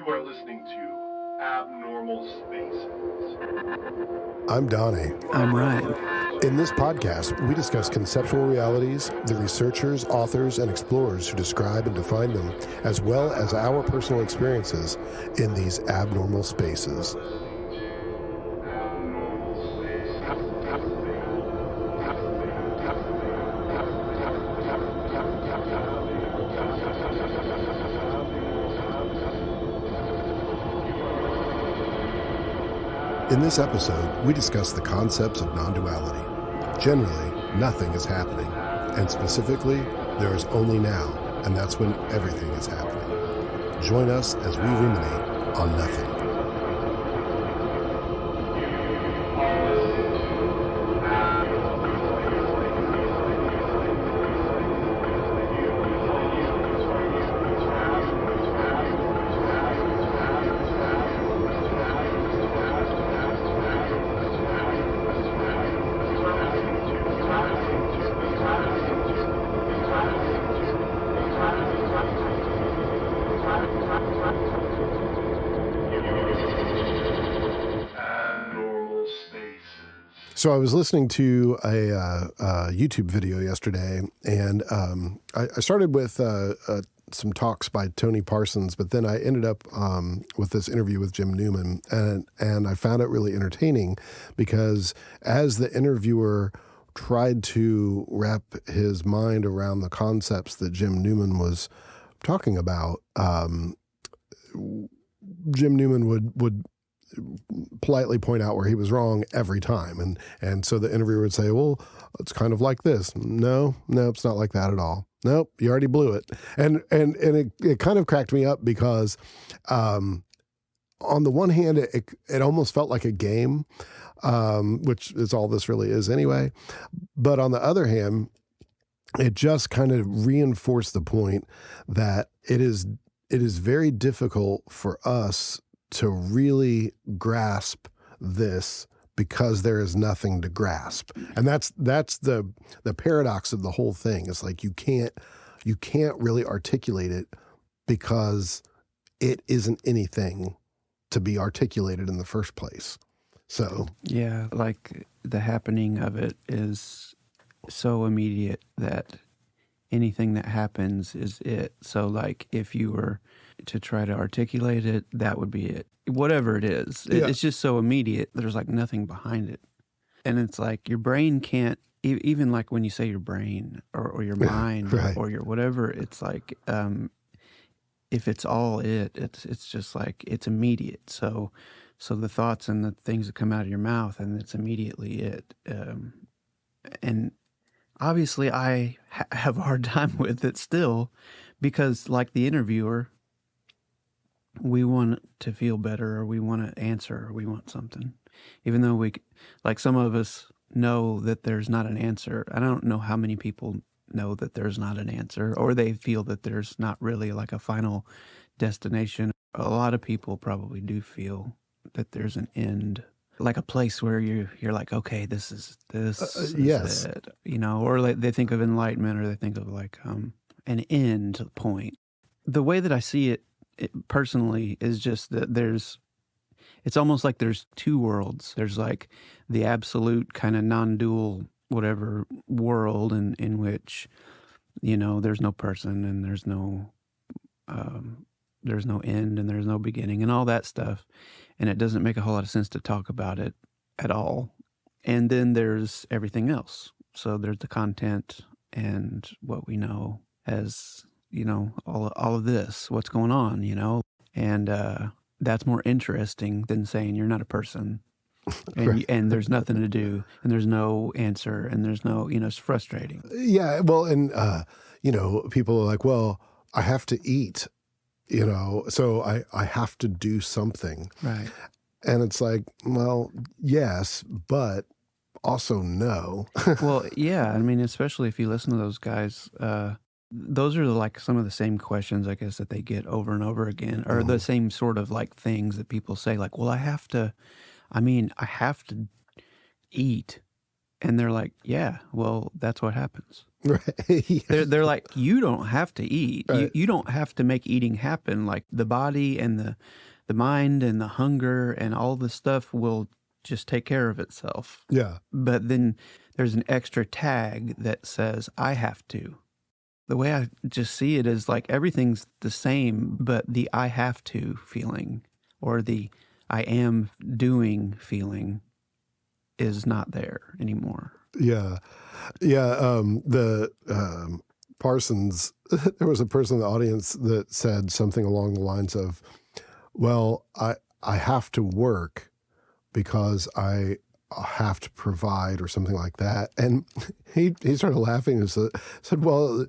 are listening to Abnormal Spaces. I'm Donnie. I'm Ryan. In this podcast, we discuss conceptual realities, the researchers, authors, and explorers who describe and define them, as well as our personal experiences in these abnormal spaces. In this episode, we discuss the concepts of non-duality. Generally, nothing is happening, and specifically, there is only now, and that's when everything is happening. Join us as we ruminate on nothing. So I was listening to a YouTube video yesterday, and I started with some talks by Tony Parsons, but then I ended up with this interview with Jim Newman, and I found it really entertaining because as the interviewer tried to wrap his mind around the concepts that Jim Newman was talking about, Jim Newman would politely point out where he was wrong every time. And so the interviewer would say, well, it's kind of like this. No, it's not like that at all. Nope, you already blew it. And it kind of cracked me up because on the one hand, it almost felt like a game, which is all this really is anyway. But on the other hand, it just kind of reinforced the point that it is very difficult for us to really grasp this because there is nothing to grasp. And that's the paradox of the whole thing. It's like you can't really articulate it because it isn't anything to be articulated in the first place. So yeah, like the happening of it is so immediate that anything that happens is it. So like if you were to try to articulate it, that would be it. Whatever it is, it's just so immediate. There's like nothing behind it. And it's like your brain can't, even like when you say your brain or your mind right. or your whatever, it's like if it's all it's just like it's immediate. So the thoughts and the things that come out of your mouth, and it's immediately it. And obviously I have a hard time with it still because like the interviewer, we want to feel better, or we want to answer, or we want something. Even though like some of us know that there's not an answer. I don't know how many people know that there's not an answer, or they feel that there's not really like a final destination. A lot of people probably do feel that there's an end, like a place where you're like, okay, this is yes. it, or like they think of enlightenment, or they think of like an end point. The way that I see it personally is just that it's almost like there's two worlds. There's like the absolute kind of non-dual whatever world in which, there's no person and there's no end and there's no beginning and all that stuff. And it doesn't make a whole lot of sense to talk about it at all. And then there's everything else. So there's the content and what we know as all of this, what's going on, and that's more interesting than saying you're not a person, and right. And there's nothing to do, and there's no answer, and there's no, it's frustrating. Yeah, well, and people are like, well, I have to eat, so I have to do something, Right? And it's like, well, yes, but also no. Well, yeah, I mean, especially if you listen to those guys. Those are like some of the same questions, I guess, that they get over and over again, or the same sort of like things that people say, like, well, I have to eat. And they're like, yeah, well, that's what happens. Right. Yeah. They're like, you don't have to eat. Right. You don't have to make eating happen. Like the body and the mind and the hunger and all the stuff will just take care of itself. Yeah. But then there's an extra tag that says, I have to. The way I just see it is like everything's the same, but the I have to feeling or the I am doing feeling is not there anymore. Yeah. Yeah. The Parsons, there was a person in the audience that said something along the lines of, well, I have to work because I have to provide or something like that. And he started laughing and said, well,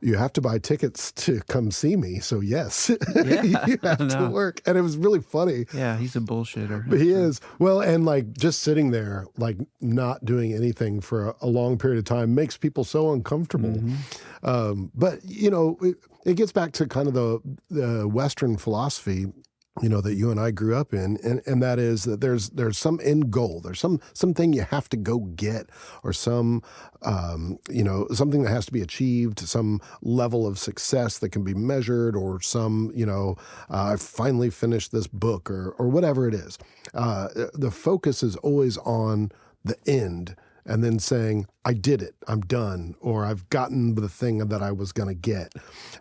you have to buy tickets to come see me. So yes, Yeah, you have I to know. work. And it was really funny. Yeah, he's a bullshitter. But he is. Well, and like just sitting there, like not doing anything for a long period of time makes people so uncomfortable. Mm-hmm. But, it gets back to kind of the Western philosophy, that you and I grew up in. And that is that there's some end goal. There's something you have to go get or some, something that has to be achieved, some level of success that can be measured or some, I finally finished this book or whatever it is. The focus is always on the end and then saying, I did it, I'm done, or I've gotten the thing that I was going to get.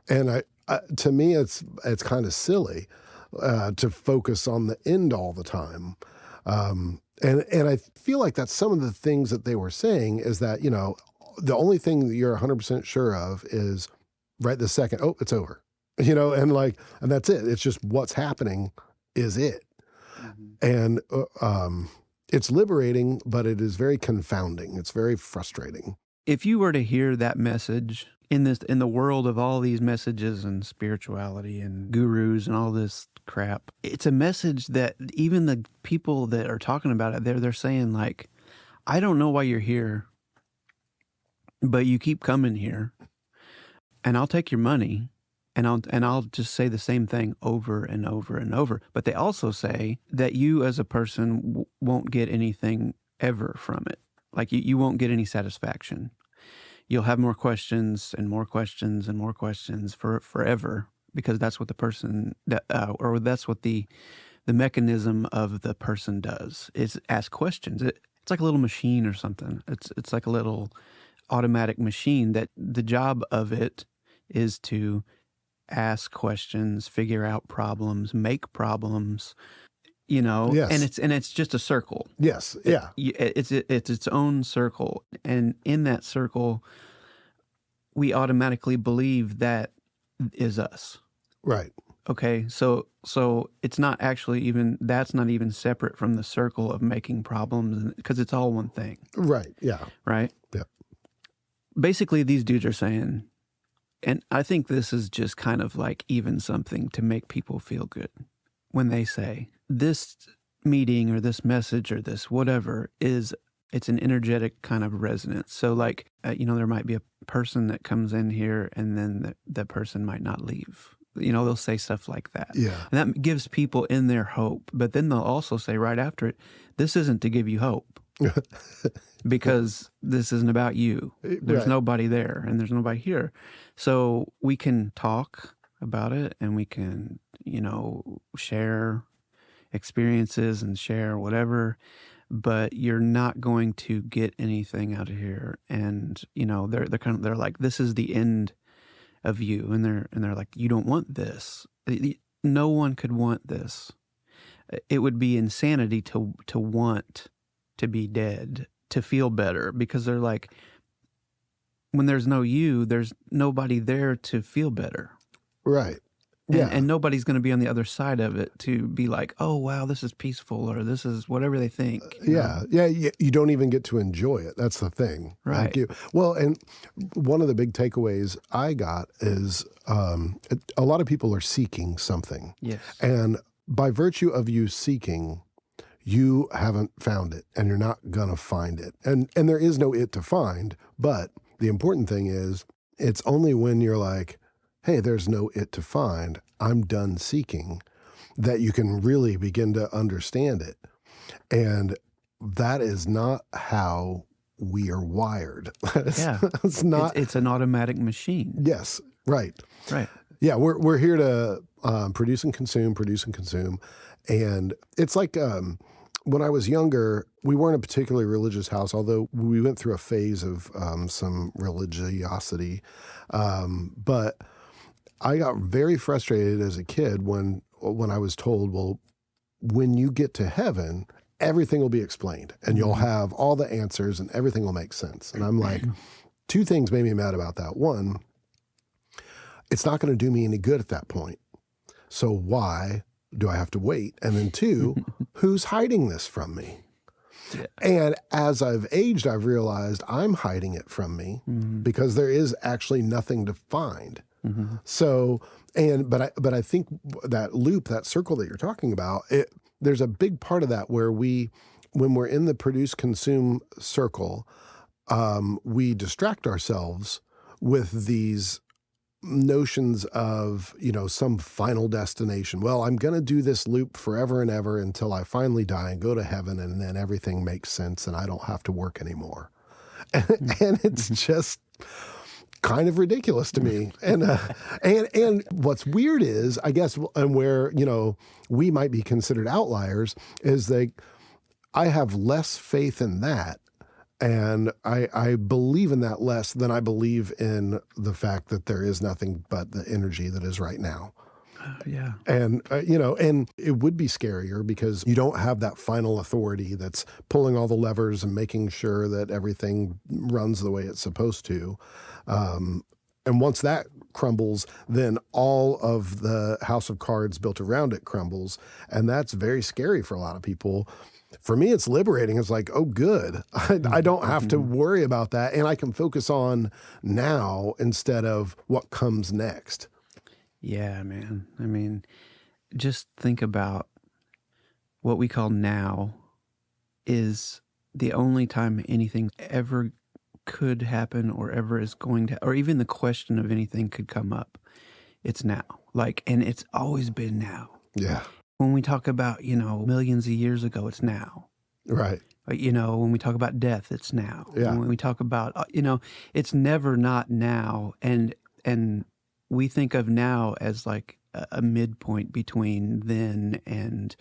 And to me, it's kind of silly to focus on the end all the time. And I feel like that's some of the things that they were saying is that, the only thing that you're 100% sure of is right this second, oh, it's over, and that's it. It's just what's happening is it. Mm-hmm. And it's liberating, but it is very confounding. It's very frustrating. If you were to hear that message in the world of all these messages and spirituality and gurus and all this crap, it's a message that even the people that are talking about it, they're saying like, I don't know why you're here, but you keep coming here, and I'll take your money, and I'll just say the same thing over and over and over. But they also say that you as a person won't get anything ever from it. Like you won't get any satisfaction. You'll have more questions and more questions and more questions for forever, because that's what the person or that's what the mechanism of the person does is ask questions. It's like a little machine or something. It's like a little automatic machine that the job of it is to ask questions, figure out problems, make problems, Yes. and it's just a circle. Yes. Yeah. It's its own circle, and in that circle, we automatically believe that is us. Right. Okay, so it's not actually even that's not even separate from the circle of making problems because it's all one thing. Right. Yeah. Right. Yeah. Basically, these dudes are saying, and I think this is just kind of like even something to make people feel good when they say this meeting or this message or this whatever it's an energetic kind of resonance. So like, there might be a person that comes in here and then that person might not leave. They'll say stuff like that. Yeah. And that gives people in their hope. But then they'll also say right after it, this isn't to give you hope because this isn't about you. There's Right. nobody there and there's nobody here. So we can talk about it and we can, share experiences and share whatever, but you're not going to get anything out of here. And, they're like, this is the end of you. And they're like, you don't want this. No one could want this. It would be insanity to want to be dead, to feel better, because they're like, when there's no you, there's nobody there to feel better. Right. And, Yeah. and nobody's going to be on the other side of it to be like, oh, wow, this is peaceful, or this is whatever they think. Yeah. Yeah. You don't even get to enjoy it. That's the thing. Right. Well, and one of the big takeaways I got is a lot of people are seeking something. Yes. And by virtue of you seeking, you haven't found it and you're not going to find it. And there is no it to find. But the important thing is it's only when you're like, hey, there's no it to find, I'm done seeking, that you can really begin to understand it. And that is not how we are wired. it's, Yeah. it's not. It's an automatic machine. Yes, right. Right. Yeah, we're here to produce and consume, and it's like when I was younger, we weren't a particularly religious house, although we went through a phase of some religiosity. But I got very frustrated as a kid when I was told, well, when you get to heaven, everything will be explained, and you'll have all the answers, and everything will make sense. And I'm like, two things made me mad about that. One, it's not going to do me any good at that point. So why do I have to wait? And then two, who's hiding this from me? Yeah. And as I've aged, I've realized I'm hiding it from me because there is actually nothing to find. So, but I think that loop, that circle that you're talking about, there's a big part of that where when we're in the produce consume circle, we distract ourselves with these notions of, some final destination. Well, I'm going to do this loop forever and ever until I finally die and go to heaven, and then everything makes sense and I don't have to work anymore. And it's just kind of ridiculous to me. And what's weird is, I guess, and where, we might be considered outliers, is I have less faith in that. And I believe in that less than I believe in the fact that there is nothing but the energy that is right now. Yeah. And, and it would be scarier because you don't have that final authority that's pulling all the levers and making sure that everything runs the way it's supposed to. And once that crumbles, then all of the house of cards built around it crumbles. And that's very scary for a lot of people. For me, it's liberating. It's like, oh, good. I don't have to worry about that. And I can focus on now instead of what comes next. Yeah, man. I mean, just think about what we call now is the only time anything ever could happen or ever is going to, or even the question of anything could come up. It's now. And it's always been now. Yeah. When we talk about, millions of years ago, it's now. Right. When we talk about death, it's now. Yeah. When we talk about, it's never not now. And we think of now as like a midpoint between then and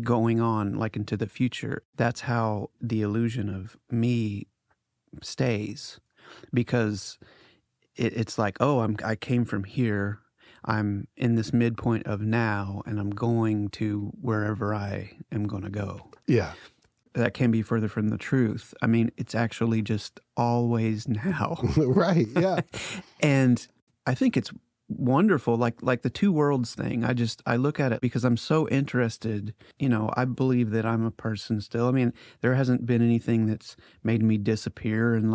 going on like into the future. That's how the illusion of me stays, because it's like, oh, I came from here. I'm in this midpoint of now, and I'm going to wherever I am going to go. Yeah. That can be further from the truth. I mean, it's actually just always now. Right. Yeah. And I think it's wonderful. Like the two worlds thing. I look at it because I'm so interested. I believe that I'm a person still. I mean, there hasn't been anything that's made me disappear and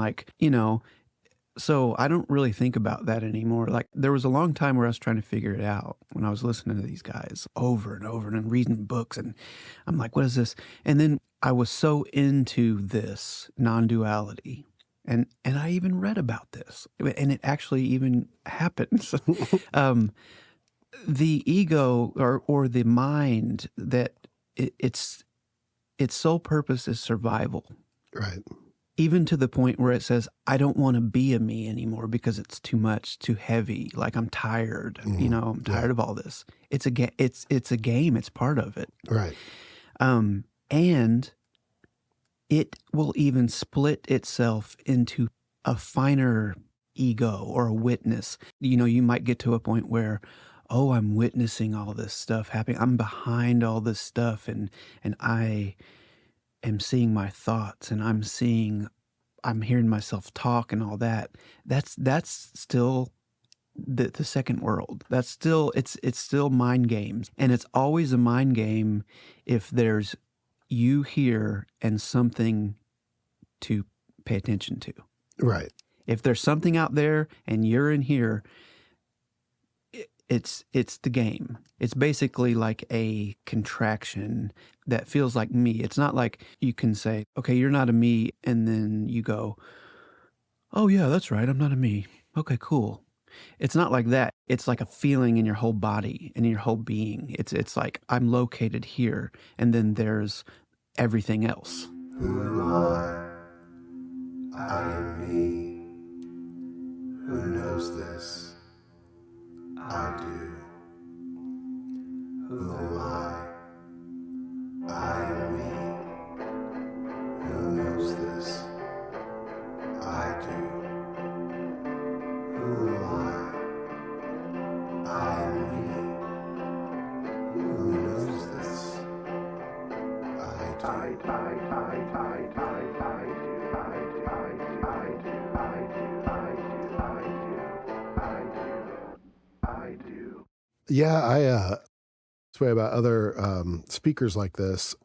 so I don't really think about that anymore. Like there was a long time where I was trying to figure it out when I was listening to these guys over and over and reading books. And I'm like, what is this? And then I was so into this non-duality. And I even read about this. And it actually even happens. The ego or the mind, that its sole purpose is survival. Right. Even to the point where it says, I don't want to be a me anymore because it's too much, too heavy. Like I'm tired, I'm tired of all this. It's a game. It's a game. It's part of it. Right. And it will even split itself into a finer ego or a witness. You might get to a point where, oh, I'm witnessing all this stuff happening. I'm behind all this stuff, and I am seeing my thoughts, and I'm hearing myself talk and all that. That's still the second world. That's still, it's still mind games. And it's always a mind game if there's you here and something to pay attention to. Right. If there's something out there and you're in here, it's the game. It's basically like a contraction that feels like me. It's not like you can say, okay, you're not a me, and then you go, oh yeah, that's right, I'm not a me. Okay, cool. It's not like that. It's like a feeling in your whole body and in your whole being. It's like I'm located here, and then there's everything else. I am me. Who knows this? I do. Who am I? I am me. Who knows this? I do. Who am I? I am me. Who knows this? I do. Yeah, this way about other speakers like this.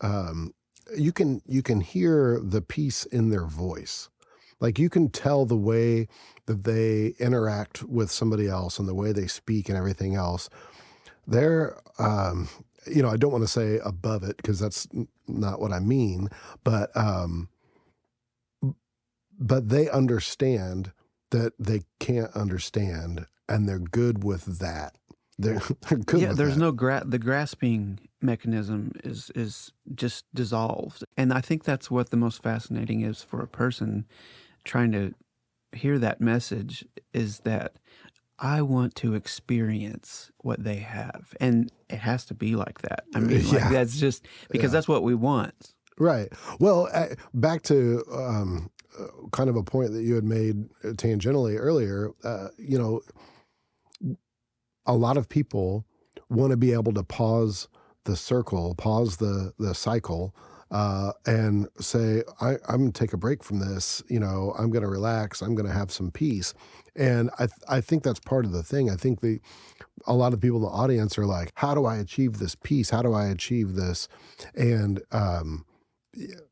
You can hear the peace in their voice. Like you can tell the way that they interact with somebody else and the way they speak and everything else. They're, I don't want to say above it because that's not what I mean, but they understand that they can't understand, and they're good with that. They're good. Yeah, with there's that. the grasping mechanism is just dissolved, and I think that's what the most fascinating is for a person trying to hear that message, is that I want to experience what they have, and it has to be like that. I mean, like Yeah. that's just because that's what we want. Right. Well, back to kind of a point that you had made tangentially earlier. A lot of people want to be able to pause the circle, pause the cycle, and say, I'm going to take a break from this. I'm going to relax. I'm going to have some peace. And I think that's part of the thing. I think a lot of people in the audience are like, how do I achieve this peace? How do I achieve this? And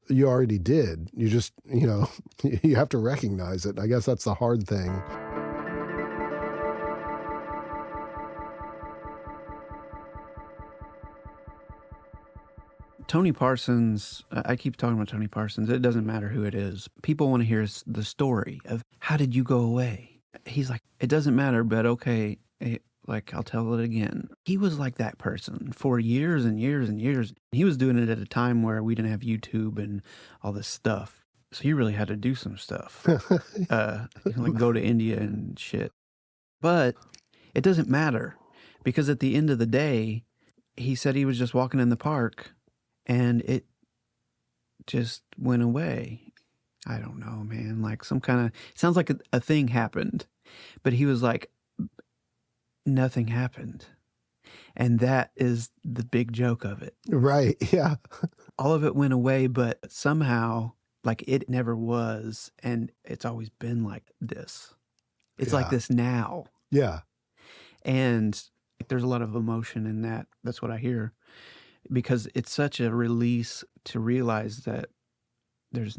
you already did. You just, you have to recognize it. I guess that's the hard thing. Tony Parsons, I keep talking about Tony Parsons. It doesn't matter who it is. People want to hear the story of how did you go away? He's like, it doesn't matter, but okay, I'll tell it again. He was like that person for years and years and years. He was doing it at a time where we didn't have YouTube and all this stuff. So he really had to do some stuff, like go to India and shit. But it doesn't matter because at the end of the day, he said he was just walking in the park and it just went away. I don't know, man. Like some kind of, sounds like a thing happened. But he was like, nothing happened. And that is the big joke of it. Right. Yeah. All of it went away, but somehow, like it never was. And it's always been like this. It's like this now. Yeah. And there's a lot of emotion in that. That's what I hear. Because it's such a release to realize that there's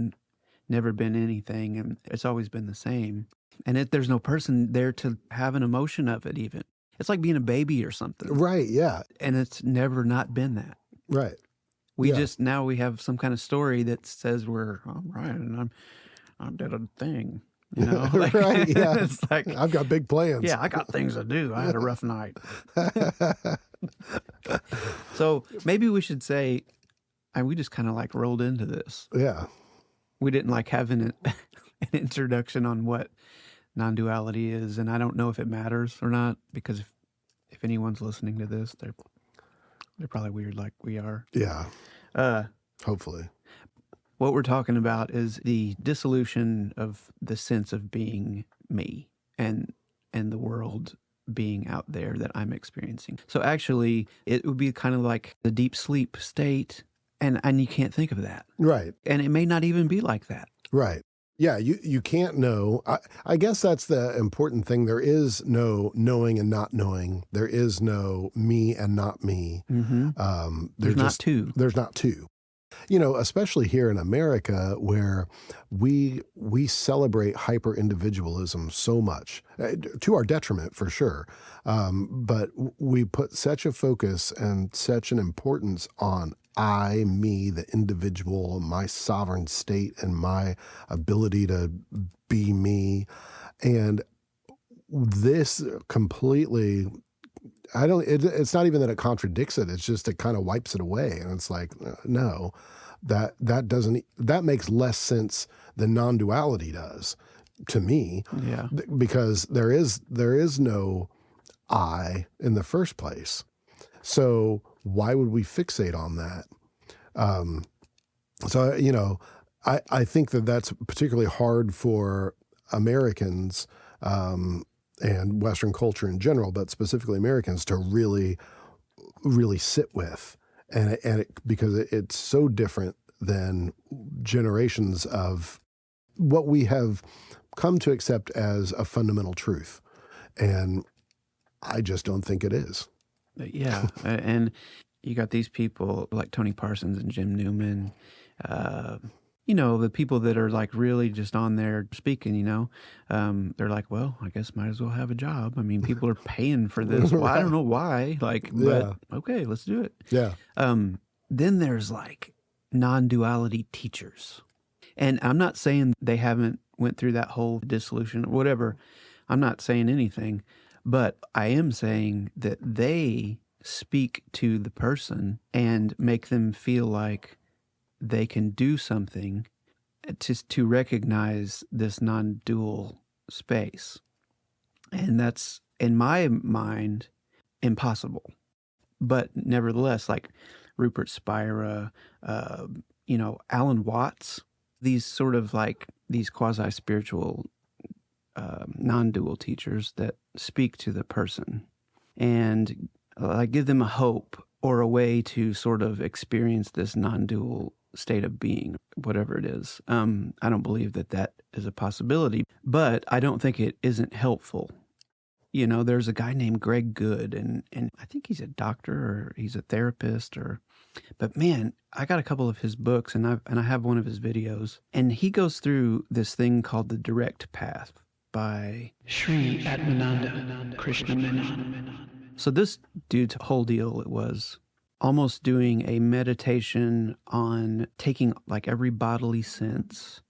never been anything and it's always been the same. And there's no person there to have an emotion of it even. It's like being a baby or something. Right, yeah. And it's never not been that. Right. We just, now we have some kind of story that says we're, I'm right, and I did a thing. Like, right, yeah. It's like, I've got big plans. Yeah, I got things to do. I had a rough night. So maybe we should say, we just kind of like rolled into this. Yeah. We didn't like have an introduction on what non-duality is, and I don't know if it matters or not, because if anyone's listening to this, they're probably weird like we are. Yeah. Hopefully. What we're talking about is the dissolution of the sense of being me and the world being out there that I'm experiencing. So actually, it would be kind of like the deep sleep state, and you can't think of that. Right. And it may not even be like that. Right. Yeah, you can't know. I guess that's the important thing. There is no knowing and not knowing. There is no me and not me. Mm-hmm. There's not two. There's not two. Especially here in America, where we celebrate hyper individualism so much, to our detriment for sure. But we put such a focus and such an importance on I, me, the individual, my sovereign state, and my ability to be me. And this completely, it's not even that it contradicts it. It's just, it kind of wipes it away. And it's like, no. that makes less sense than non-duality does to me, Yeah. because there is no I in the first place. So why would we fixate on that? So, I think that's particularly hard for Americans, and Western culture in general, but specifically Americans, to really, really sit with. Because it's so different than generations of what we have come to accept as a fundamental truth. And I just don't think it is. Yeah. And you got these people like Tony Parsons and Jim Newman, the people that are like really just on there speaking, they're like, well, I guess might as well have a job. I mean, people are paying for this. Well, I don't know why, but okay, let's do it. Yeah. Then there's like non-duality teachers. And I'm not saying they haven't went through that whole dissolution or whatever. I'm not saying anything, but I am saying that they speak to the person and make them feel like they can do something to recognize this non-dual space. And that's, in my mind, impossible. But nevertheless, like Rupert Spira, Alan Watts, these sort of like these quasi-spiritual non-dual teachers that speak to the person and give them a hope or a way to sort of experience this non-dual state of being, whatever it is. I don't believe that is a possibility, but I don't think it isn't helpful. There's a guy named Greg Good, and I think he's a doctor or he's a therapist, but man, I got a couple of his books and I have one of his videos, and he goes through this thing called the direct path by Sri Atmananda Krishna Menon. So this dude's whole deal, it was almost doing a meditation on taking like every bodily sense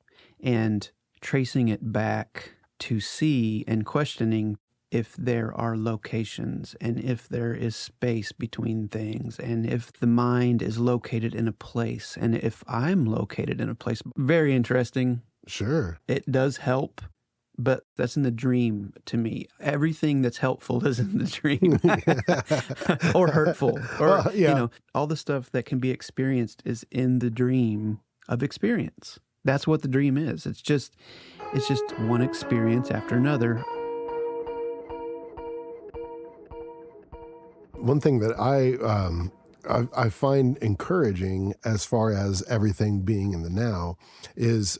and tracing it back to see and questioning if there are locations and if there is space between things and if the mind is located in a place and if I'm located in a place. Very interesting. Sure. It does help. But that's in the dream to me. Everything that's helpful is in the dream or hurtful or, all the stuff that can be experienced is in the dream of experience. That's what the dream is. It's just one experience after another. One thing that I find encouraging as far as everything being in the now is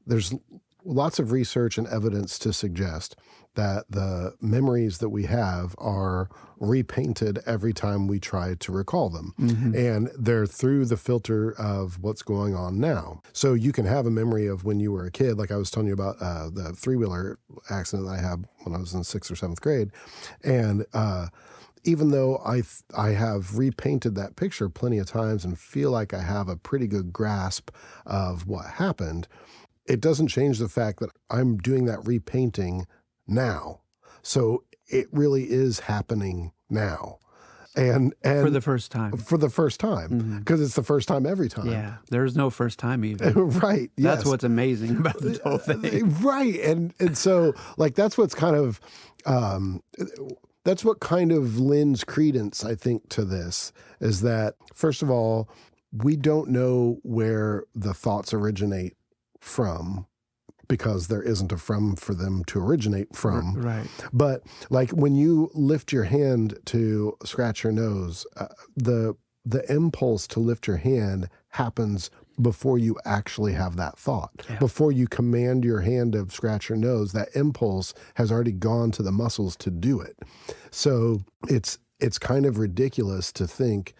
there's lots of research and evidence to suggest that the memories that we have are repainted every time we try to recall them. Mm-hmm. And they're through the filter of what's going on now. So you can have a memory of when you were a kid, like I was telling you about the three-wheeler accident that I had when I was in 6th or 7th grade. And even though I have repainted that picture plenty of times and feel like I have a pretty good grasp of what happened, it doesn't change the fact that I'm doing that repainting now. So it really is happening now. And for the first time. For the first time. Because it's the first time every time. Yeah. There's no first time even. Right. Yes. That's what's amazing about this whole thing. Right. And so like that's what's kind of that's what kind of lends credence, I think, to this, is that, first of all, we don't know where the thoughts originate from because there isn't a from for them to originate from. Right. But like when you lift your hand to scratch your nose, the impulse to lift your hand happens before you actually have that thought. Yeah. Before you command your hand to scratch your nose, that impulse has already gone to the muscles to do it. So it's kind of ridiculous to think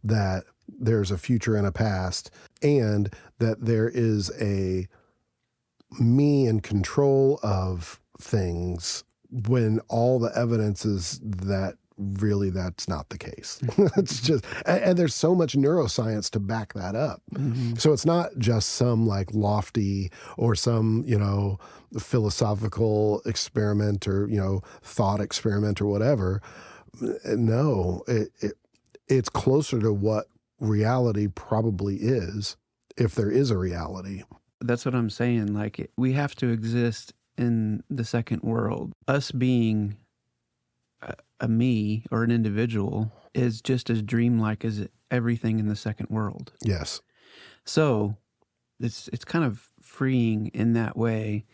that there's a future and a past and that there is a me in control of things when all the evidence is that really that's not the case. It's just, and there's so much neuroscience to back that up. Mm-hmm. So it's not just some like lofty or some, philosophical experiment or, thought experiment or whatever. No, it's closer to what reality probably is, if there is a reality. That's what I'm saying. Like, we have to exist in the second world. Us being a me or an individual is just as dreamlike as everything in the second world. Yes. So it's kind of freeing in that way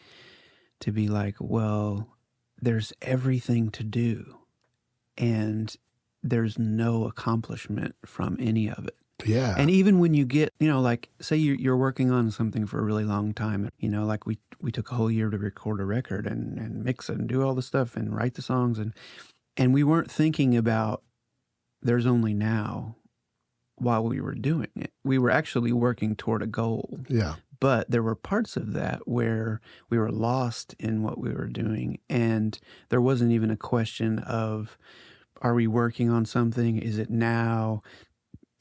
to be like, well, there's everything to do and there's no accomplishment from any of it. Yeah. And even when you get, like, say you're working on something for a really long time, like we took a whole year to record a record and mix it and do all the stuff and write the songs. And we weren't thinking about there's only now while we were doing it. We were actually working toward a goal. Yeah. But there were parts of that where we were lost in what we were doing. And there wasn't even a question of, are we working on something? Is it now?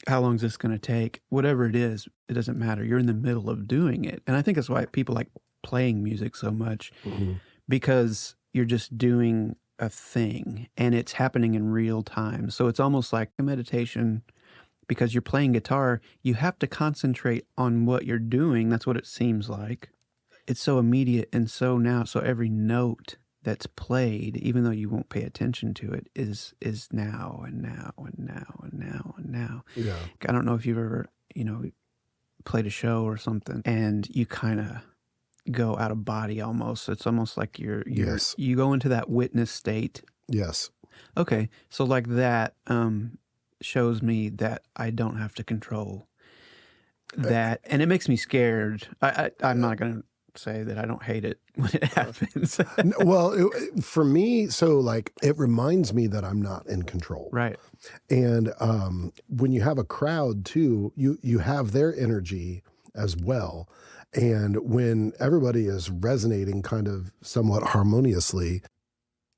How long is this going to take? Whatever it is, it doesn't matter. You're in the middle of doing it. And I think that's why people like playing music so much, because you're just doing a thing and it's happening in real time. So it's almost like a meditation. Because you're playing guitar, you have to concentrate on what you're doing. That's what it seems like. It's so immediate and so now. So every note that's played, even though you won't pay attention to it, is now and now and now and now and now. Yeah. I don't know if you've ever, played a show or something and you kind of go out of body almost. It's almost like you go into that witness state. Yes. Okay. So like that, shows me that I don't have to control that. And it makes me scared. I'm not going to say that I don't hate it when it happens. Well, for me, so like it reminds me that I'm not in control. Right. And when you have a crowd too, you have their energy as well. And when everybody is resonating kind of somewhat harmoniously,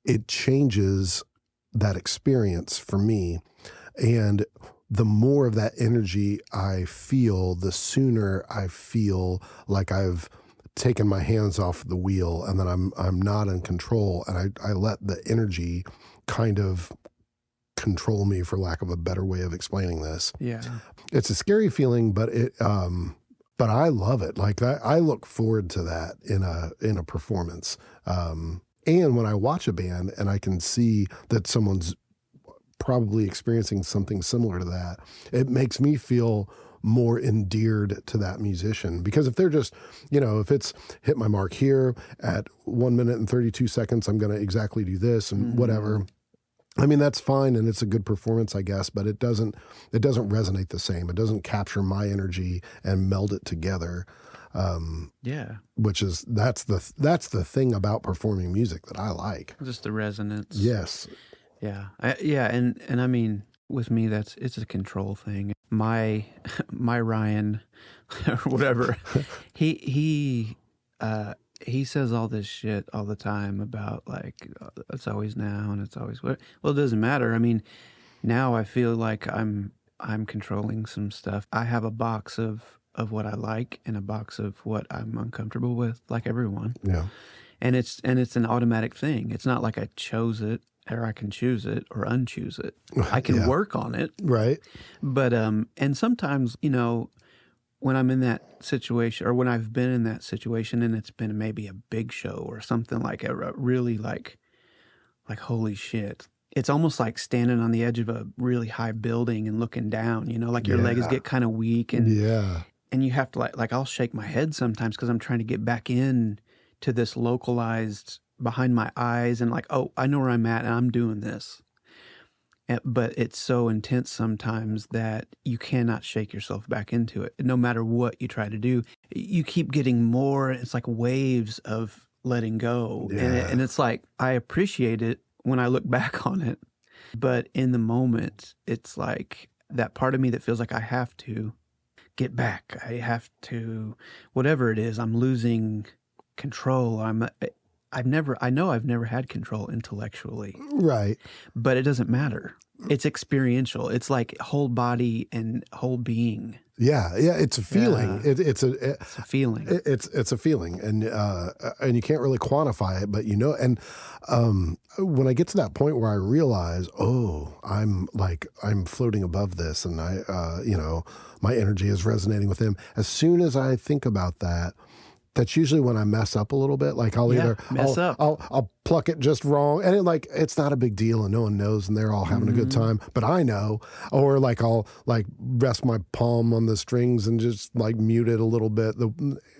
it changes that experience for me. And the more of that energy I feel, the sooner I feel like I've taken my hands off the wheel and that I'm not in control, and I let the energy kind of control me, for lack of a better way of explaining this. Yeah. It's a scary feeling, but but I love it. Like I look forward to that in a performance. And when I watch a band and I can see that someone's probably experiencing something similar to that, it makes me feel more endeared to that musician. Because if they're just, if it's hit my mark here at 1 minute and 32 seconds, I'm going to exactly do this and whatever. I mean, that's fine. And it's a good performance, I guess, but it doesn't resonate the same. It doesn't capture my energy and meld it together. Yeah. Which is, that's the thing about performing music that I like. Just the resonance. Yes. Yeah. And I mean, with me, it's a control thing. My Ryan, or whatever, he says all this shit all the time about like, it's always now and it's always what. Well, it doesn't matter. I mean, now I feel like I'm controlling some stuff. I have a box of what I like and a box of what I'm uncomfortable with, like everyone. Yeah. And it's an automatic thing. It's not like I chose it, or I can choose it or unchoose it. I can work on it. Right. But, and sometimes, when I'm in that situation, or when I've been in that situation and it's been maybe a big show or something like a really like holy shit. It's almost like standing on the edge of a really high building and looking down, like your legs get kind of weak and you have to like I'll shake my head sometimes because I'm trying to get back in to this localized behind my eyes and like, oh, I know where I'm at and I'm doing this. But it's so intense sometimes that you cannot shake yourself back into it. No matter what you try to do, you keep getting more. It's like waves of letting go. Yeah. And it's like, I appreciate it when I look back on it. But in the moment, it's like that part of me that feels like I have to get back. I have to, whatever it is, I'm losing control. I know I've never had control intellectually. Right. But it doesn't matter. It's experiential. It's like whole body and whole being. Yeah, yeah, it's a feeling. Yeah. It's a It's a feeling. it's a feeling, and you can't really quantify it, but you know. And when I get to that point where I realize, oh, I'm floating above this, and my energy is resonating with him. As soon as I think about that, that's usually when I mess up a little bit. Like I'll pluck it just wrong, and it's not a big deal, and no one knows, and they're all having a good time. But I know, or I'll rest my palm on the strings and just mute it a little bit.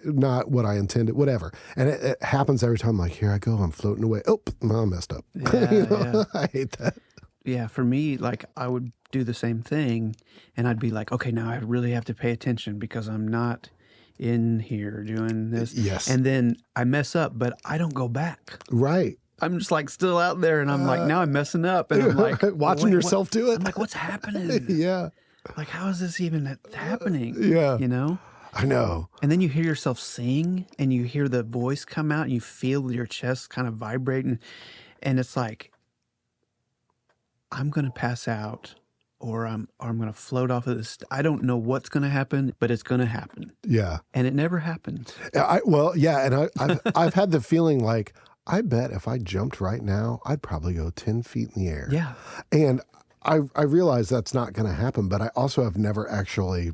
Not what I intended, whatever. And it happens every time. Like, here I go, I'm floating away. Oh, I messed up. Yeah. I hate that. Yeah, for me, I would do the same thing, and I'd be like, okay, now I really have to pay attention because I'm not in here doing this. Yes. And then I mess up, but I don't go back. Right. I'm just still out there, and I'm now I'm messing up, and I'm watching wait, yourself do it. I'm like, what's happening? Yeah. How is this even happening? Yeah. You know? I know. And then you hear yourself sing, and you hear the voice come out, and you feel your chest kind of vibrating, and it's like, I'm going to pass out, or I'm going to float off of this. I don't know what's going to happen, but it's going to happen. Yeah. And it never happens. And I've had the feeling I bet if I jumped right now, I'd probably go 10 feet in the air. Yeah. And I realize that's not going to happen, but I also have never actually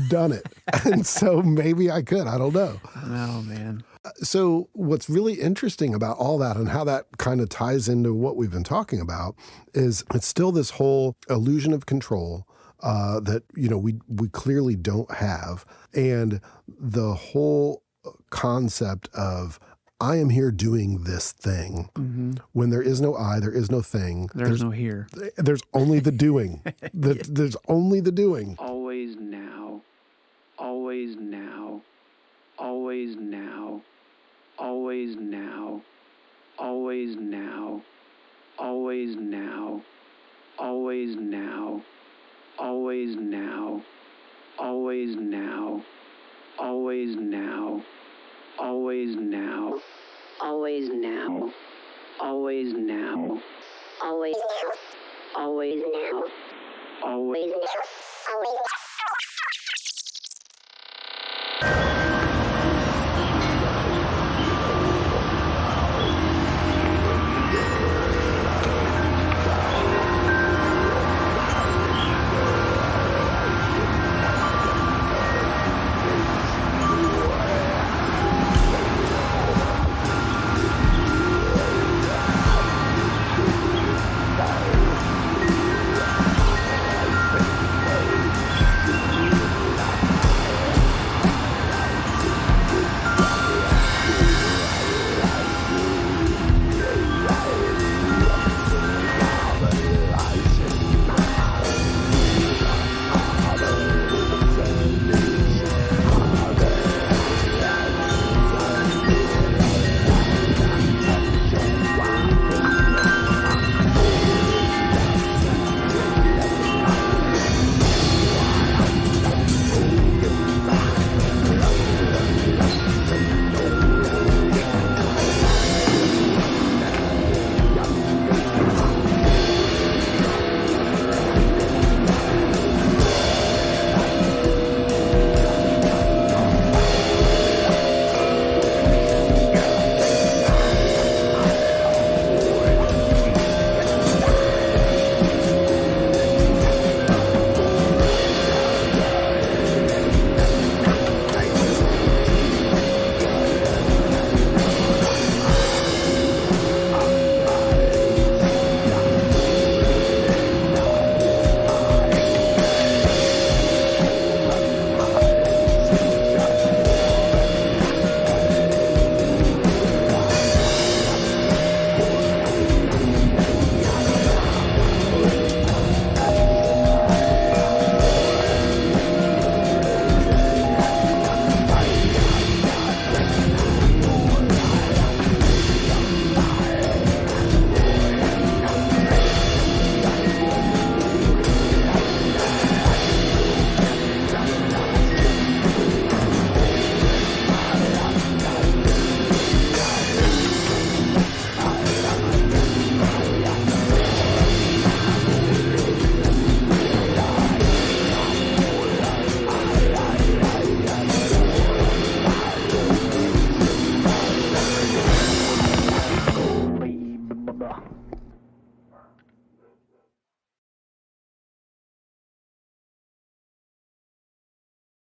done it. And so maybe I could. I don't know. I know, man. So what's really interesting about all that and how that kind of ties into what we've been talking about is it's still this whole illusion of control that, we clearly don't have. And the whole concept of I am here doing this thing. Mm-hmm. When there is no I, there is no thing. There's no here. There's only the doing. There's only the doing. Always now. Always now. Always now. Always now. Always now. Always now. Always now. Always now. Always now. Always now. Always now. Always now. Always now. Always now. Always now. Always now. Always now.